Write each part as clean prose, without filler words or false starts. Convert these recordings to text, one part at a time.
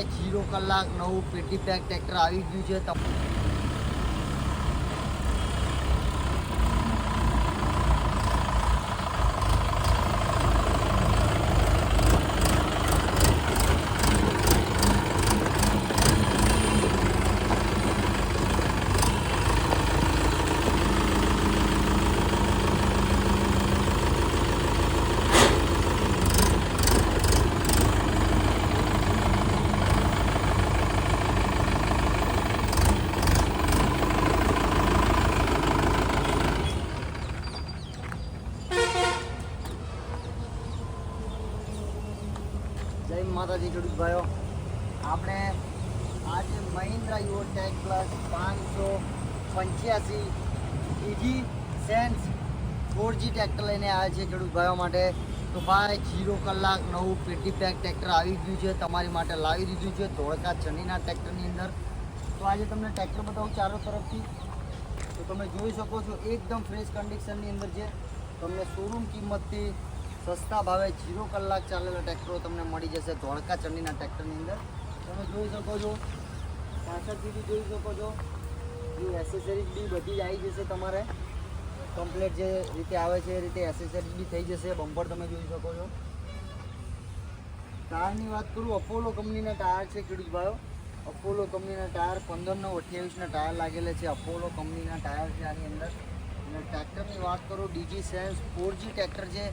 0 કલાક નવું પેટી પેક ટ્રેક્ટર આવી ગયું છે. જય માતાજી ખેડૂત ભાઈઓ, આપણે આજે મહિન્દ્રા યુવો ટેક પ્લસ 585 ઈજી સેન્સ 4G ટ્રેક્ટર લઈને આવ્યા છે ખેડૂત ભાઈઓ માટે. તો ભાઈ 0 કલાક નવું પેટી પેક ટ્રેક્ટર આવી ગયું છે, તમારી માટે લાવી દીધું છે ધોળકા ચનીના ટ્રેક્ટરની અંદર. તો આજે તમને ટ્રેક્ટર બતાવું ચારો તરફથી. તો તમે જોઈ શકો છો એકદમ ફ્રેશ કન્ડિશનની અંદર છે. તમને શોરૂમ કિંમતથી સસ્તા ભાવે 0 કલાક ચાલેલા ટ્રેક્ટરો તમને મળી જશે ધોળકા ચંડીના ટ્રેક્ટરની અંદર. તમે જોઈ શકો છો પાછળથી બી જોઈ શકો છો, જે એસેસરીઝ બી બધી જ આવી જશે તમારે કમ્પ્લીટ જે રીતે આવે છે એ રીતે એસેસરીઝ બી થઈ જશે. બમ્પર તમે જોઈ શકો છો. ટાયરની વાત કરું, અપોલો કંપનીના ટાયર છે ખેડૂત ભાઈઓ. અપોલો કંપનીના ટાયર 15/28ના ટાયર લાગેલા છે. અપોલો કંપનીના ટાયર છે આની અંદર. અને ટ્રેક્ટરની વાત કરું, ડીજી સેન્સ 4G ટ્રેક્ટર છે.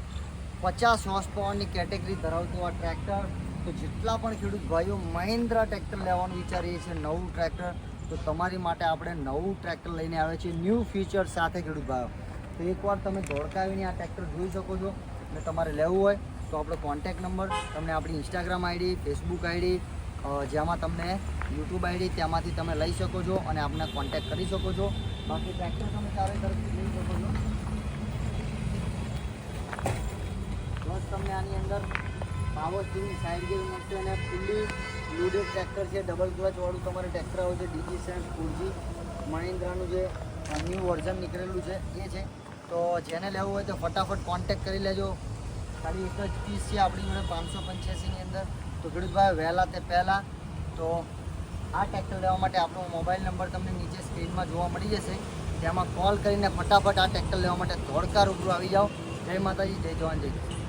50 હોર્સ પાવરની કેટેગરી ધરાવતું આ ટ્રેક્ટર. તો જેટલા પણ ખેડૂત ભાઈઓ મહિન્દ્રા ટ્રેક્ટર લેવાનું વિચારીએ છીએ નવું ટ્રેક્ટર, તો તમારી માટે આપણે નવું ટ્રેક્ટર લઈને આવ્યા છીએ ન્યૂ ફીચર સાથે ખેડૂત ભાઈઓ. તો એકવાર તમે ધોળકા આવીને આ ટ્રેક્ટર જોઈ શકો છો. અને તમારે લેવું હોય તો આપણો કોન્ટેક્ટ નંબર તમને આપણી ઇન્સ્ટાગ્રામ આઈડી, ફેસબુક આઈડી, જેમાં તમને યુટ્યુબ આઈડી, ત્યાંમાંથી તમે લઈ શકો છો અને આપને કોન્ટેક્ટ કરી શકો છો. બાકી ટ્રેક્ટર તમે ચારે તરફથી જોઈ શકો છો. પ્લસ તમને આની અંદર પાવર સ્ટીરિંગ, સાઇડ ગેર મળશે અને ફૂલ્લી લોડેડ ટ્રેક્ટર છે. ડબલ ક્લચવાળું તમારે ટ્રેક્ટર આવે છે. ડીજી સેન્સ 4G મહિન્દ્રાનું જે ન્યૂ વર્ઝન નીકળેલું છે એ છે. તો જેને લેવું હોય તો ફટાફટ કોન્ટેક્ટ કરી લેજો. ખાલી એક જ પીસ છે આપણી જોડે 585ની અંદર. તો ખેડૂતભાઈ વહેલા તે પહેલાં તો આ ટ્રેક્ટર લેવા માટે આપણો મોબાઈલ નંબર તમને નીચે સ્ક્રીનમાં જોવા મળી જશે. તેમાં કોલ કરીને ફટાફટ આ ટ્રેક્ટર લેવા માટે ધોળકા રૂબરૂ આવી જાઓ. જય માતાજી, જય જવાન, જય કિસાન.